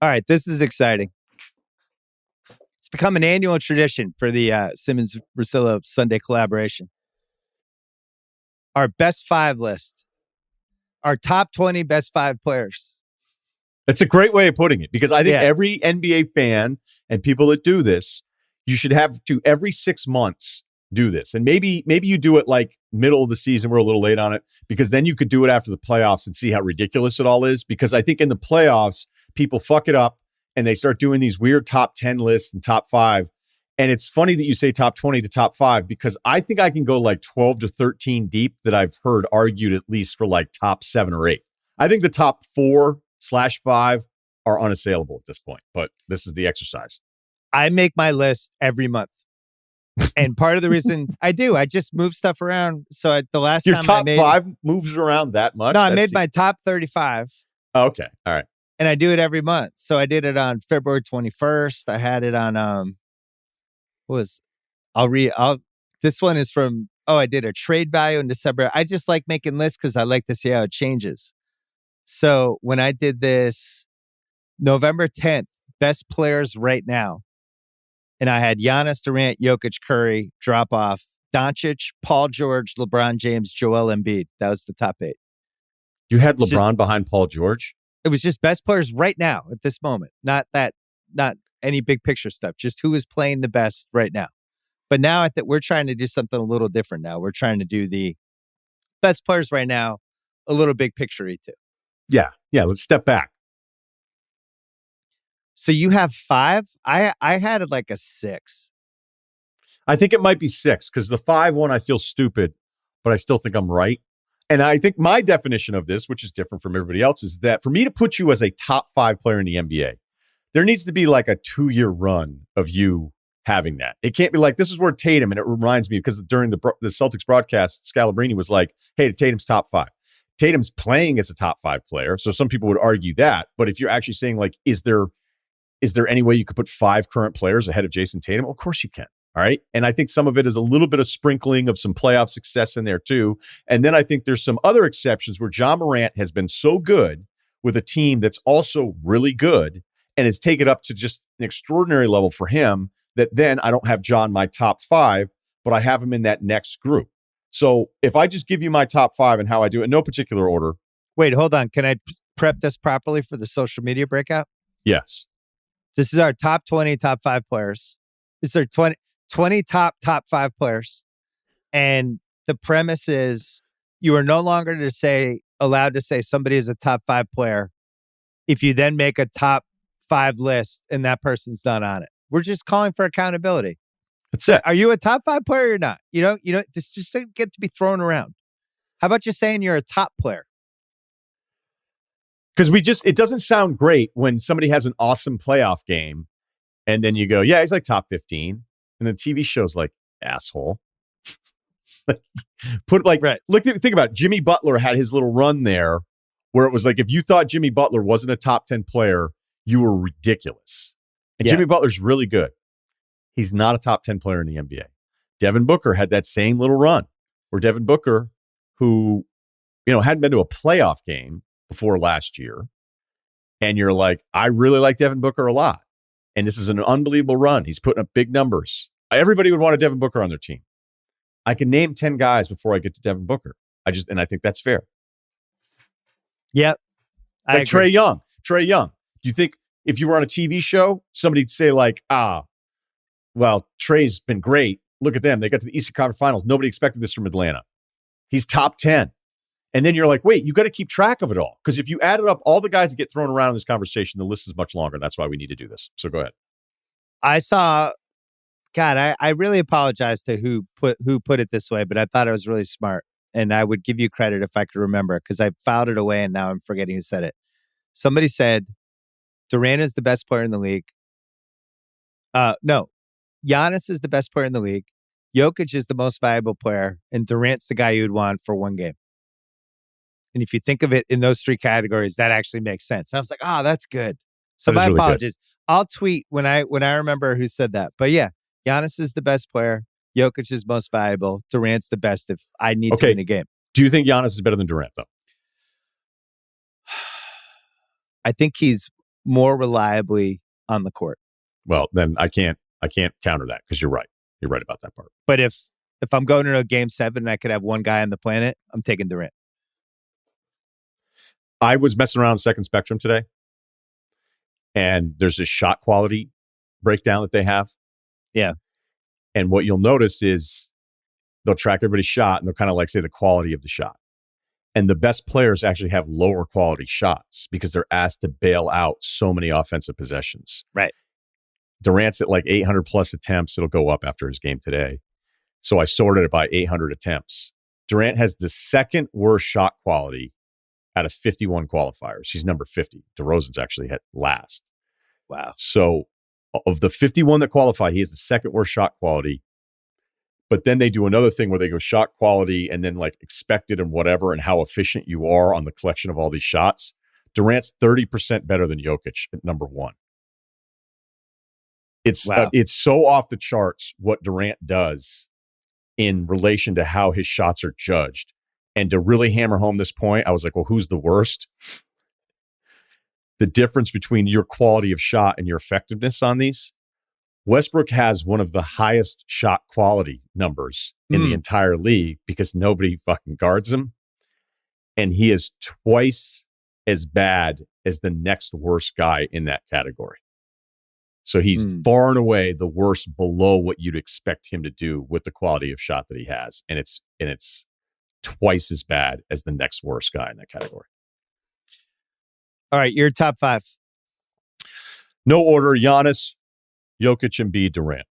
All right, this is exciting. It's become an annual tradition for the Simmons Russillo Sunday collaboration. Our best five list, our top 20 best five players. That's a great way of putting it, because I think every NBA fan and people that do this, you should have to every 6 months do this. And maybe you do it like middle of the season. We're a little late on it, because then you could do it after the playoffs and see how ridiculous it all is. Because I think in the playoffs, people fuck it up and they start doing these weird top 10 lists and top 5. And it's funny that you say top 20 to top 5, because I think I can go like 12 to 13 deep that I've heard argued at least for like top 7 or 8. I think the top 4/5 are unassailable at this point, but this is the exercise. I make my list every month. And part of the reason I just move stuff around. So the last Your time top I made 5 moves around that much? No, I made my top 35. Oh, okay. All right. And I do it every month. So I did it on February 21st. I had it on this one is from I did a trade value in December. I just like making lists because I like to see how it changes. So when I did this November 10th, best players right now, and I had Giannis, Durant, Jokic, Curry, drop off, Doncic, Paul George, LeBron James, Joel Embiid. That was the top 8. You had LeBron behind Paul George? It was just best players right now at this moment. Not any big picture stuff, just who is playing the best right now. But now we're trying to do something a little different now. We're trying to do the best players right now, a little big picture-y too. Yeah. Let's step back. So you have 5? I had it like a 6. I think it might be 6, because the 5 one I feel stupid, but I still think I'm right. And I think my definition of this, which is different from everybody else, is that for me to put you as a top 5 player in the NBA, there needs to be like a 2-year run of you having that. It can't be like, this is where Tatum, and it reminds me, because during the Celtics broadcast, Scalabrine was like, hey, Tatum's top 5. Tatum's playing as a top 5 player. So some people would argue that. But if you're actually saying like, is there any way you could put 5 current players ahead of Jason Tatum? Of course you can. All right. And I think some of it is a little bit of sprinkling of some playoff success in there too. And then I think there's some other exceptions where John Morant has been so good with a team that's also really good and has taken it up to just an extraordinary level for him, that then I don't have John my top 5, but I have him in that next group. So if I just give you my top 5 and how I do it in no particular order. Wait, hold on. Can I prep this properly for the social media breakout? Yes. This is our top 20, top 5 players. This is our 20 top 5 players. And the premise is you are no longer allowed to say somebody is a top 5 player if you then make a top 5 list and that person's not on it. We're just calling for accountability. That's it. Are you a top 5 player or not? You know, this just doesn't get to be thrown around. How about just saying you're a top player? Because it doesn't sound great when somebody has an awesome playoff game and then you go, yeah, he's like top 15. And the TV show's like, asshole. Think about it. Jimmy Butler had his little run there where it was like, if you thought Jimmy Butler wasn't a top 10 player, you were ridiculous. And Jimmy Butler's really good. He's not a top 10 player in the NBA. Devin Booker had that same little run where Devin Booker, who, hadn't been to a playoff game before last year. And you're like, I really like Devin Booker a lot. And this is an unbelievable run. He's putting up big numbers. Everybody would want a Devin Booker on their team. I can name 10 guys before I get to Devin Booker. I think that's fair. Yep. Like Trae Young. Do you think if you were on a TV show, somebody'd say like, well, Trae's been great. Look at them. They got to the Eastern Conference Finals. Nobody expected this from Atlanta. He's top 10. And then you're like, wait, you got to keep track of it all. Because if you added up all the guys that get thrown around in this conversation, the list is much longer. That's why we need to do this. So go ahead. I really apologize to who put it this way, but I thought it was really smart. And I would give you credit if I could remember, because I filed it away and now I'm forgetting who said it. Somebody said, Durant is the best player in the league. No, Giannis is the best player in the league. Jokic is the most valuable player. And Durant's the guy you'd want for one game. And if you think of it in those 3 categories, that actually makes sense. And I was like, that's good. So my really apologies. Good. I'll tweet when I remember who said that. But yeah, Giannis is the best player. Jokic is most valuable. Durant's the best if I need to win a game. Do you think Giannis is better than Durant, though? I think he's more reliably on the court. Well, then I can't counter that because you're right. You're right about that part. But if I'm going to a game 7 and I could have one guy on the planet, I'm taking Durant. I was messing around Second Spectrum today, and there's a shot quality breakdown that they have. Yeah. And what you'll notice is they'll track everybody's shot, and they'll kind of like say the quality of the shot. And the best players actually have lower quality shots because they're asked to bail out so many offensive possessions. Right. Durant's at like 800 plus attempts. It'll go up after his game today. So I sorted it by 800 attempts. Durant has the second worst shot quality out of 51 qualifiers. He's number 50. DeRozan's actually at last. Wow. So of the 51 that qualify, he has the second worst shot quality. But then they do another thing where they go shot quality and then like expected and whatever and how efficient you are on the collection of all these shots. Durant's 30% better than Jokic at number 1. It's so off the charts what Durant does in relation to how his shots are judged. And to really hammer home this point, I was like, well, who's the worst? The difference between your quality of shot and your effectiveness on these. Westbrook has one of the highest shot quality numbers in the entire league because nobody fucking guards him. And he is twice as bad as the next worst guy in that category. So he's far and away the worst below what you'd expect him to do with the quality of shot that he has. And it's twice as bad as the next worst guy in that category. All right, your top 5. No order: Giannis, Jokic, Embiid, Durant.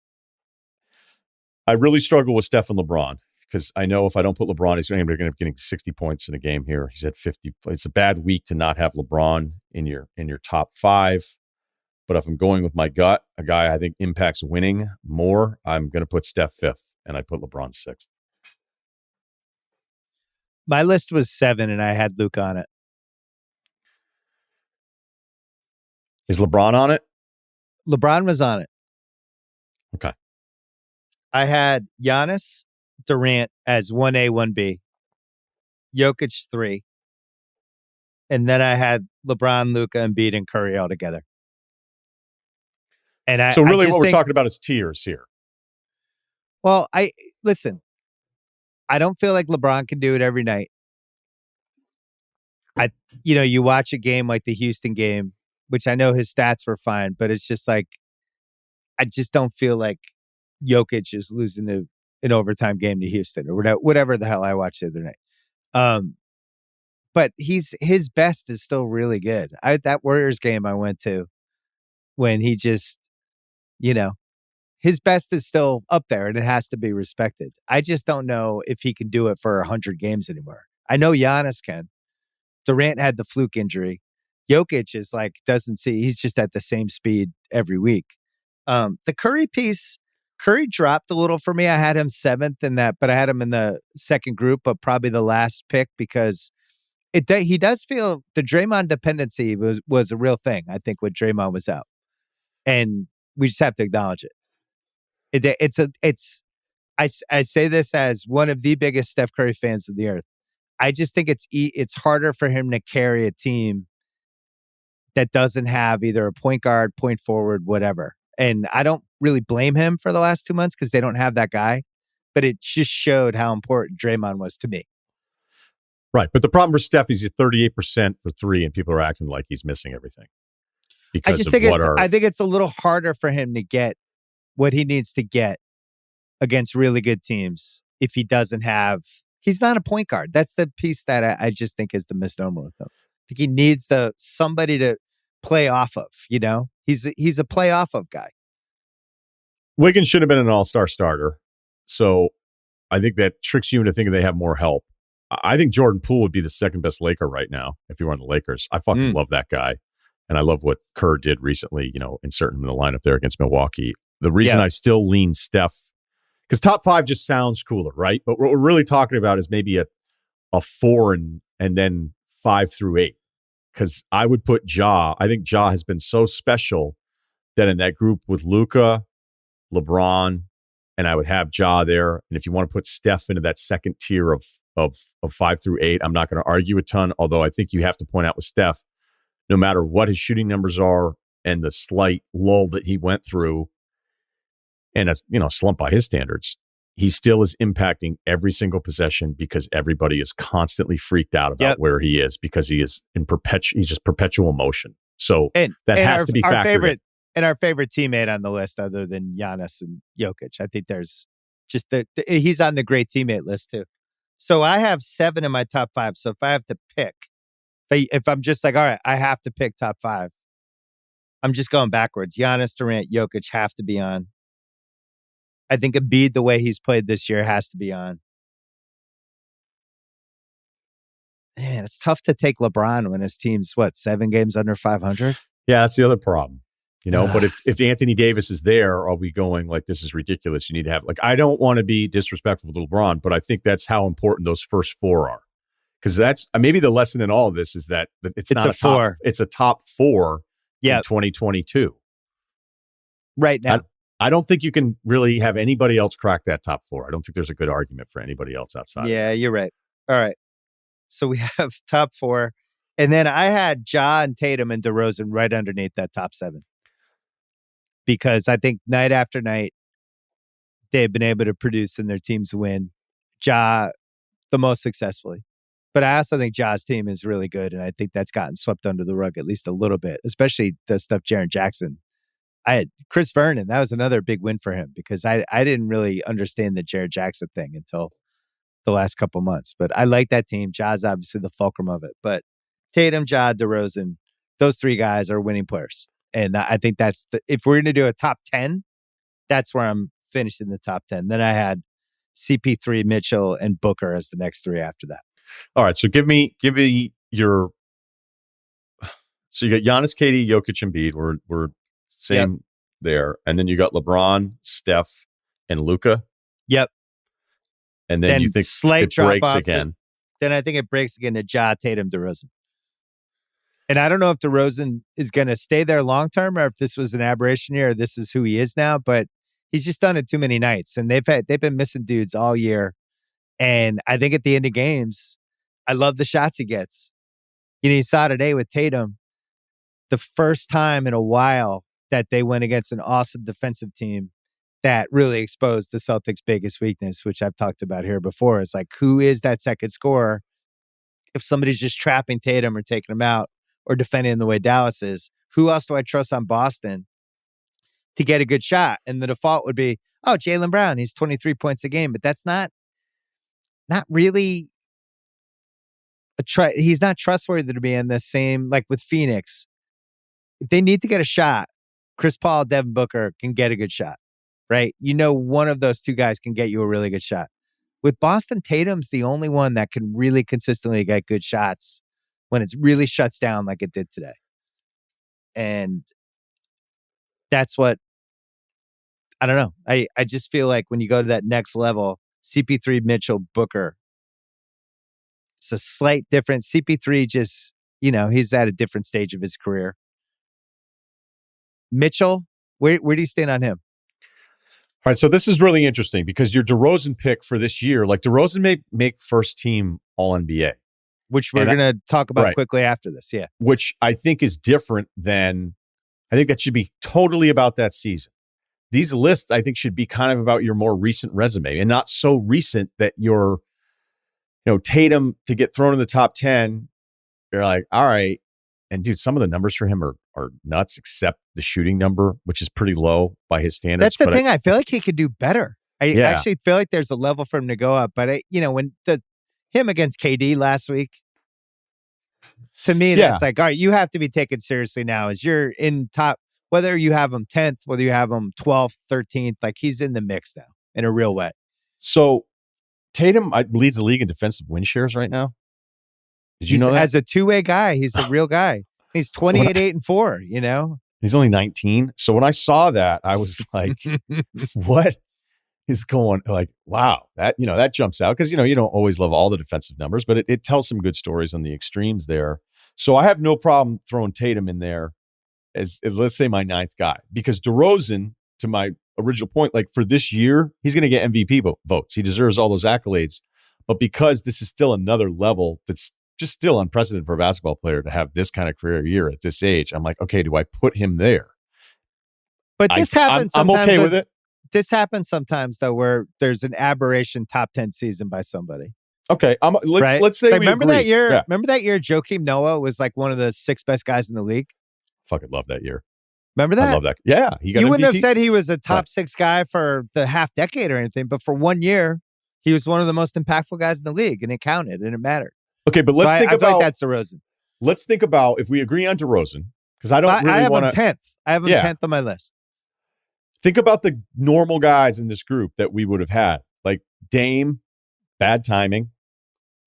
I really struggle with Steph and LeBron because I know if I don't put LeBron, he's going to end up getting 60 points in a game here. He's at 50. It's a bad week to not have LeBron in your top 5. But if I'm going with my gut, a guy I think impacts winning more, I'm going to put Steph 5th, and I put LeBron 6th. My list was 7, and I had Luke on it. Is LeBron on it? LeBron was on it. Okay. I had Giannis, Durant as 1A, 1B. Jokic 3. And then I had LeBron, Luka, Embiid, and Curry all together. And so really what we're talking about is tiers here. Well, listen, I don't feel like LeBron can do it every night. You watch a game like the Houston game, which I know his stats were fine, but it's just like, I just don't feel like Jokic is losing an overtime game to Houston or whatever the hell I watched the other night. But his best is still really good. That Warriors game I went to when he just, his best is still up there and it has to be respected. I just don't know if he can do it for 100 games anymore. I know Giannis can. Durant had the fluke injury. Jokic is like, he's just at the same speed every week. The Curry piece, Curry dropped a little for me. I had him 7th in that, but I had him in the second group, but probably the last pick because he does feel the Draymond dependency was a real thing, I think, when Draymond was out. And we just have to acknowledge it. I say this as one of the biggest Steph Curry fans of the earth. I just think it's harder for him to carry a team that doesn't have either a point guard, point forward, whatever. And I don't really blame him for the last 2 months because they don't have that guy. But it just showed how important Draymond was to me. Right. But the problem for Steph is he's at 38% for 3, and people are acting like he's missing everything. I think it's a little harder for him to get what he needs to get against really good teams if he doesn't have. He's not a point guard. That's the piece that I just think is the misnomer with him. I think he needs somebody to play off of. He's a play off of guy. Wiggins should have been an all-star starter, so I think that tricks you into thinking they have more help. I think Jordan Poole would be the second best Laker right now if he were on the Lakers. I fucking love that guy. And I love what Kerr did recently, inserting him in the lineup there against Milwaukee. The reason I still lean Steph, because top 5 just sounds cooler, right? But what we're really talking about is maybe a 4 and then 5 through 8. Because I would put Ja. I think Ja has been so special that in that group with Luka, LeBron, and I would have Ja there. And if you want to put Steph into that second tier of 5 through 8, I'm not going to argue a ton. Although I think you have to point out with Steph, no matter what his shooting numbers are and the slight lull that he went through, and a slump by his standards, he still is impacting every single possession because everybody is constantly freaked out about where he is because he is he's just perpetual motion. So that has to be factored in. And our favorite teammate on the list, other than Giannis and Jokic, I think there's just he's on the great teammate list too. So I have 7 in my top 5. So if I have to pick, if I'm just like, all right, I have to pick top 5, I'm just going backwards. Giannis, Durant, Jokic have to be on. I think Embiid, the way he's played this year, has to be on. Man, it's tough to take LeBron when his team's 7 games under 500. Yeah, that's the other problem. But if Anthony Davis is there, are we going like, this is ridiculous? You need to have I don't want to be disrespectful to LeBron, but I think that's how important those first 4 are. Because that's maybe the lesson in all of this is that it's not a 4. It's a top 4 in 2022. Right now. I don't think you can really have anybody else crack that top 4. I don't think there's a good argument for anybody else outside. Yeah, you're right. All right. So we have top 4. And then I had Ja and Tatum and DeRozan right underneath that top 7. Because I think night after night, they've been able to produce and their teams win. Ja, the most successfully. But I also think Ja's team is really good. And I think that's gotten swept under the rug at least a little bit, especially the stuff Jaren Jackson. I had Chris Vernon. That was another big win for him because I didn't really understand the Jaren Jackson thing until the last couple months. But I like that team. Ja's obviously the fulcrum of it. But Tatum, Ja, DeRozan, those 3 guys are winning players. And I think that's if we're going to do a top 10, that's where I'm finished in the top 10. Then I had CP3, Mitchell, and Booker as the next 3 after that. All right. So give me your. So you got Giannis, KD, Jokic, and Embiid. We're same there, and then you got LeBron, Steph, and Luka. Yep. And then you think slight it breaks again. Then I think it breaks again to Ja, Tatum, DeRozan. And I don't know if DeRozan is going to stay there long term or if this was an aberration year or this is who he is now, but he's just done it too many nights. And they've been missing dudes all year. And I think at the end of games, I love the shots he gets. You saw today with Tatum, the first time in a while that they went against an awesome defensive team that really exposed the Celtics' biggest weakness, which I've talked about here before. It's like, who is that second scorer? If somebody's just trapping Tatum or taking him out, or defending the way Dallas is, who else do I trust on Boston to get a good shot? And the default would be, Jaylen Brown, he's 23 points a game, but that's not really he's not trustworthy to be in the same, like with Phoenix. If they need to get a shot, Chris Paul, Devin Booker can get a good shot, right? One of those 2 guys can get you a really good shot. With Boston, Tatum's the only one that can really consistently get good shots when it really shuts down like it did today. And that's what, I don't know. I just feel like when you go to that next level, CP3, Mitchell, Booker, it's a slight difference. CP3 just, he's at a different stage of his career. Mitchell, where do you stand on him? All right, so this is really interesting because your DeRozan pick for this year, like DeRozan may make first team All-NBA. Which we're going to talk about quickly after this, yeah. Which I think is different than, I think that should be totally about that season. These lists, I think, should be kind of about your more recent resume and not so recent that you're, Tatum to get thrown in the top 10, you're like, all right. And dude, some of the numbers for him are nuts, except the shooting number, which is pretty low by his standards. That's the thing. I feel like he could do better. I actually feel like there's a level for him to go up. But, when him against KD last week, to me, that's like, all right, you have to be taken seriously now as you're in top, whether you have him 10th, whether you have him 12th, 13th, like he's in the mix now in a real way. So Tatum leads the league in defensive win shares right now. Did you know that? As a 2-way guy, he's a real guy. He's 28, 8, and 4, He's only 19. So when I saw that, I was like, what is going, like, wow, that jumps out because, you don't always love all the defensive numbers, but it tells some good stories on the extremes there. So I have no problem throwing Tatum in there as let's say my 9th guy, because DeRozan, to my original point, like for this year, he's going to get MVP votes. He deserves all those accolades, but because this is still another level that's just still unprecedented for a basketball player to have this kind of career year at this age. I'm like, okay, do I put him there? But this happens I'm sometimes. okay with it. This happens sometimes, though, where there's an aberration top 10 season by somebody. Okay, let's say we remember agree. that year. Yeah. Remember that year, Joakim Noah was like one of the 6 best guys in the league. Fucking love that year. Remember that? I love that. Yeah, he got You MVP. wouldn't have said he was a top 6 guy for the half decade or anything, but for 1 year, he was one of the most impactful guys in the league, and it counted and it mattered. Okay, but let's think I about feel like that's DeRozan. Let's think about if we agree on DeRozan, because I don't really want to. I have him 10th. I have him 10th on my list. Think about the normal guys in this group that we would have had, like Dame, bad timing.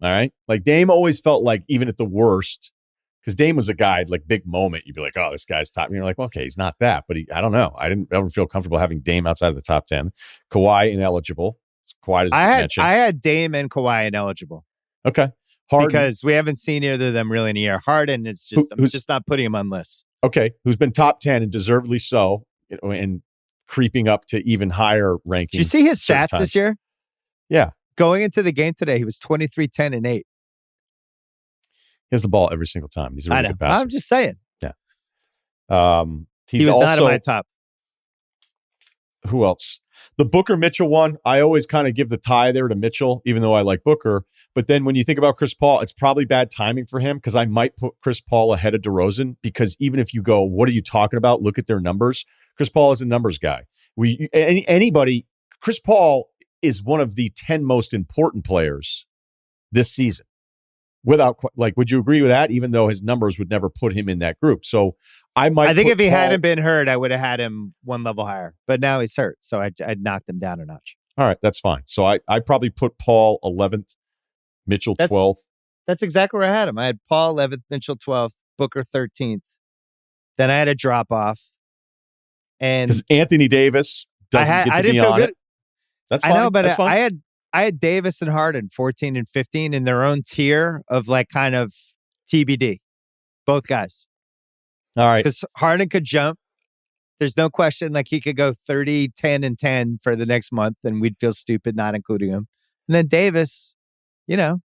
All right, like Dame always felt like even at the worst, because Dame was a guy like big moment. You'd be like, oh, this guy's top. And you're like, well, okay, he's not that, but I don't know. I didn't ever feel comfortable having Dame outside of the top 10. Kawhi ineligible. Kawhi doesn't mention. I had Dame and Kawhi ineligible. Okay. Harden. Because we haven't seen either of them really in a year. Harden is just I'm just not putting him on lists. Okay, who's been top 10 and deservedly so, and creeping up to even higher rankings. Did you see his stats this year? Yeah. Going into the game today, he was 23, 10, and 8. He has the ball every single time. He's a really good passer. I'm just saying. Yeah. He was also, not in my top. Who else? The Booker Mitchell one, I always kind of give the tie there to Mitchell, even though I like Booker. But then when you think about Chris Paul, it's probably bad timing for him because I might put Chris Paul ahead of DeRozan because even if you go, what are you talking about? Look at their numbers. Chris Paul is a numbers guy. Chris Paul is one of the 10 most important players this season. Would you agree with that? Even though his numbers would never put him in that group. So I think if he hadn't been hurt, I would have had him one level higher. But now he's hurt, so I'd knocked him down a notch. All right, that's fine. So I probably put Paul 11th, Mitchell 12th. That's exactly where I had him. I had Paul 11th, Mitchell 12th, Booker 13th. Then I had a drop off, and because Anthony Davis doesn't get to be on it. That's fine. I know, but I had Davis and Harden 14 and 15 in their own tier of like kind of TBD. Both guys. All right. Because Harden could jump. There's no question. Like he could go 30, 10, and 10 for the next month, and we'd feel stupid not including him. And then Davis, I don't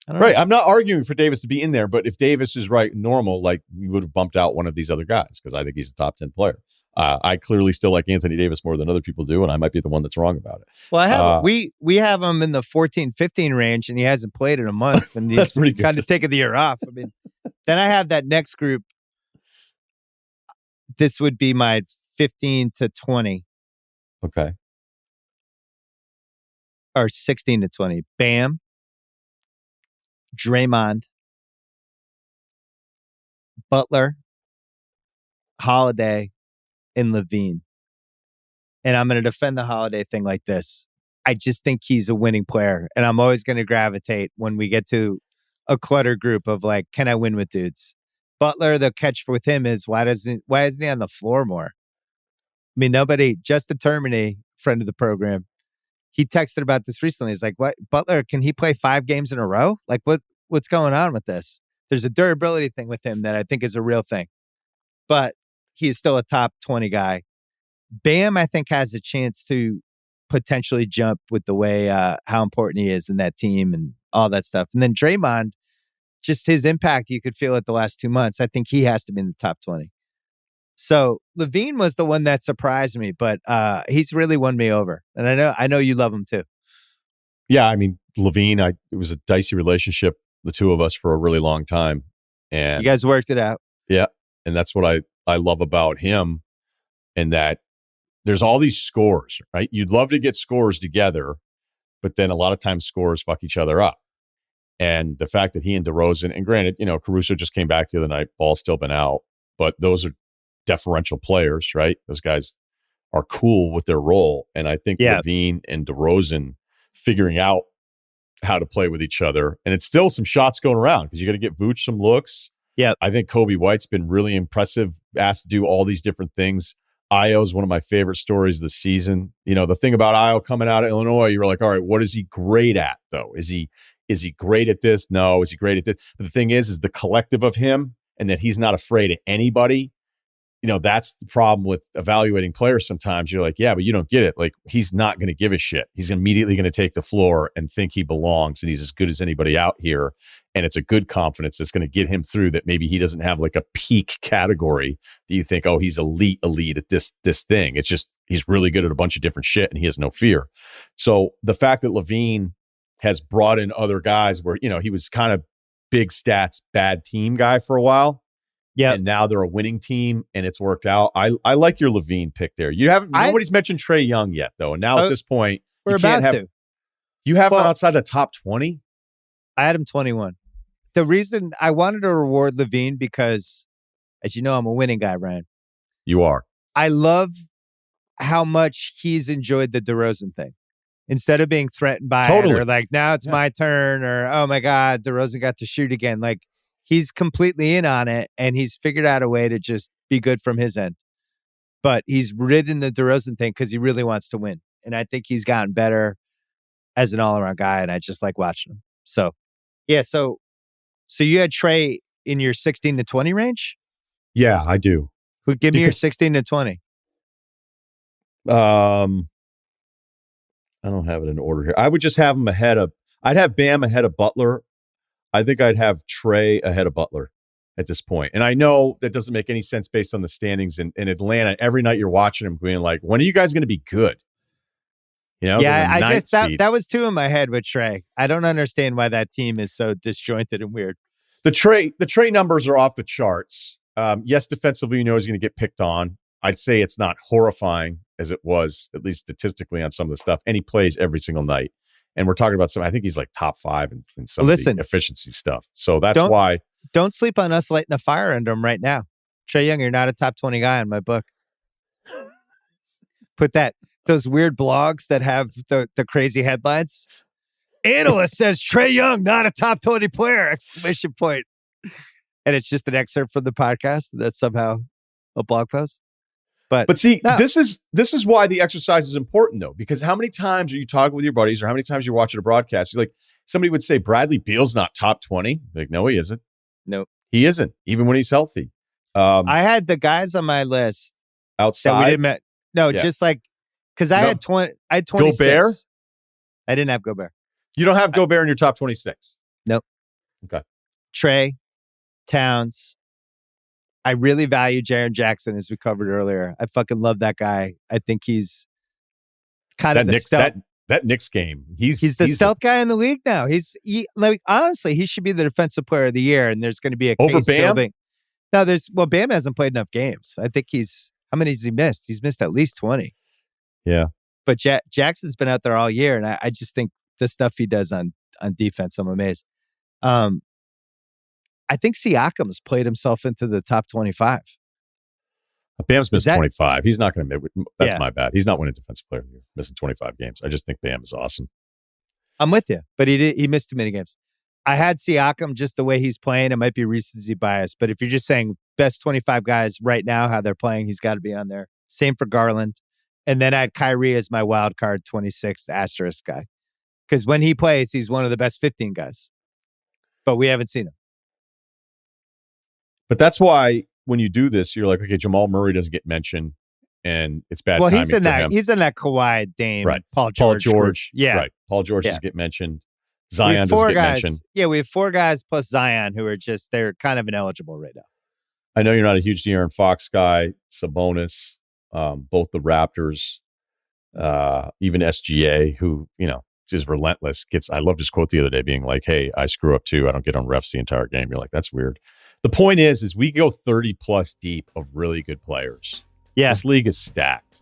know. I'm not arguing for Davis to be in there, but if Davis is normal, like we would have bumped out one of these other guys because I think he's a top 10 player. I clearly still like Anthony Davis more than other people do, and I might be the one that's wrong about it. Well, we have him in the 14-15 range, and he hasn't played in a month, and he's kind of taken the year off. I mean, then I have that next group. This would be my 15 to 20. Okay. Or 16 to 20. Bam. Draymond. Butler. Holiday. And Levine. And I'm going to defend the Holiday thing like this. I just think he's a winning player. And I'm always going to gravitate when we get to a clutter group of like, can I win with dudes? Butler, the catch with him is why isn't he on the floor more? I mean, Justin Termine, friend of the program, he texted about this recently. He's like, what, Butler, can he play 5 games in a row? Like what's going on with this? There's a durability thing with him that I think is a real thing. But he's still a top 20 guy. Bam, I think, has a chance to potentially jump with the way how important he is in that team and all that stuff. And then Draymond, just his impact, you could feel it the last 2 months. I think he has to be in the top 20. So Levine was the one that surprised me, but he's really won me over. And I know you love him too. Yeah, I mean, Levine, it was a dicey relationship, the two of us, for a really long time. And you guys worked it out. Yeah. And that's what I love about him, and that there's all these scores, right? You'd love to get scores together, but then a lot of times scores fuck each other up. And the fact that he and DeRozan, and granted, Caruso just came back the other night, ball's still been out, but those are deferential players, right? Those guys are cool with their role. And I think Levine and DeRozan figuring out how to play with each other. And it's still some shots going around because you got to get Vooch some looks. Yeah, I think Kobe White's been really impressive, asked to do all these different things. Io is one of my favorite stories of the season. The thing about Io coming out of Illinois, you were like, all right, what is he great at, though? Is he great at this? No. Is he great at this? But the thing is the collective of him, and that he's not afraid of anybody, that's the problem with evaluating players. Sometimes you're like, yeah, but you don't get it. Like, he's not going to give a shit. He's immediately going to take the floor and think he belongs and he's as good as anybody out here. And it's a good confidence that's going to get him through that. Maybe he doesn't have like a peak category that you think, oh, he's elite at this thing. It's just, he's really good at a bunch of different shit and he has no fear. So the fact that LaVine has brought in other guys where, he was kind of big stats, bad team guy for a while. Yeah, and now they're a winning team, and it's worked out. I like your LaVine pick there. Nobody's mentioned Trae Young yet, though. And now at this point, we're about to. You have him outside the top 20. I had him 21. The reason I wanted to reward LaVine because, as you know, I'm a winning guy, Ryan. You are. I love how much he's enjoyed the DeRozan thing. Instead of being threatened by it, or like, now it's my turn, or, oh my God, DeRozan got to shoot again. Like, he's completely in on it, and he's figured out a way to just be good from his end. But he's ridden the DeRozan thing because he really wants to win. And I think he's gotten better as an all-around guy, and I just like watching him. So, yeah, so you had Trae in your 16 to 20 range? Yeah, I do. Give me your 16 to 20. I don't have it in order here. I would just have him I'd have Bam ahead of Butler. I think I'd have Trae ahead of Butler at this point. And I know that doesn't make any sense based on the standings in Atlanta. Every night you're watching them being like, when are you guys going to be good? Yeah, I guess that was two in my head with Trae. I don't understand why that team is so disjointed and weird. The Trae numbers are off the charts. Yes, defensively, he's going to get picked on. I'd say it's not horrifying as it was, at least statistically, on some of the stuff. And he plays every single night. And we're talking about I think he's like top 5 in some of the efficiency stuff. So that's why. Don't sleep on us lighting a fire under him right now. Trae Young, you're not a top 20 guy in my book. Put those weird blogs that have the crazy headlines. Analyst says Trae Young, not a top 20 player, exclamation point. And it's just an excerpt from the podcast. That's somehow a blog post. But see, no. This is why the exercise is important, though, because how many times are you talking with your buddies or how many times you're watching a broadcast? You're like, somebody would say, Bradley Beal's not top 20. Like, no, he isn't. Nope. He isn't, even when he's healthy. I had the guys on my list. Outside? Just like, because I had 20. I had 26. Gobert? I didn't have Gobert. You don't have Gobert in your top 26? Nope. Okay. Trae, Towns. I really value Jaren Jackson, as we covered earlier. I fucking love that guy. I think he's kind of the stealth. That Knicks game. He's the stealth guy in the league now. Honestly, he should be the defensive player of the year, and there's going to be a over case Bam? building. No, Bam hasn't played enough games. I think how many has he missed? He's missed at least 20. Yeah. But Jackson's been out there all year, and I just think the stuff he does on defense, I'm amazed. I think Siakam's played himself into the top 25. Bam's missed 25. He's not going to make. That's my bad. He's not winning defensive player of the year, missing 25 games. I just think Bam is awesome. I'm with you, but he missed too many games. I had Siakam just the way he's playing. It might be recency bias, but if you're just saying best 25 guys right now, how they're playing, he's got to be on there. Same for Garland. And then I had Kyrie as my wild card 26th asterisk guy. Because when he plays, he's one of the best 15 guys. But we haven't seen him. But that's why when you do this, you're like, okay, Jamal Murray doesn't get mentioned, and it's bad. Well, he's in that Kawhi, Dame, right? Paul George, yeah, right. Paul George doesn't get mentioned. Zion doesn't get mentioned. Yeah, we have 4 guys plus Zion who are they're kind of ineligible right now. I know you're not a huge De'Aaron Fox guy. Sabonis, both the Raptors, even SGA, who is relentless. I loved his quote the other day, being like, "Hey, I screw up too. I don't get on refs the entire game." You're like, that's weird. The point is we go 30 plus deep of really good players. Yeah. This league is stacked.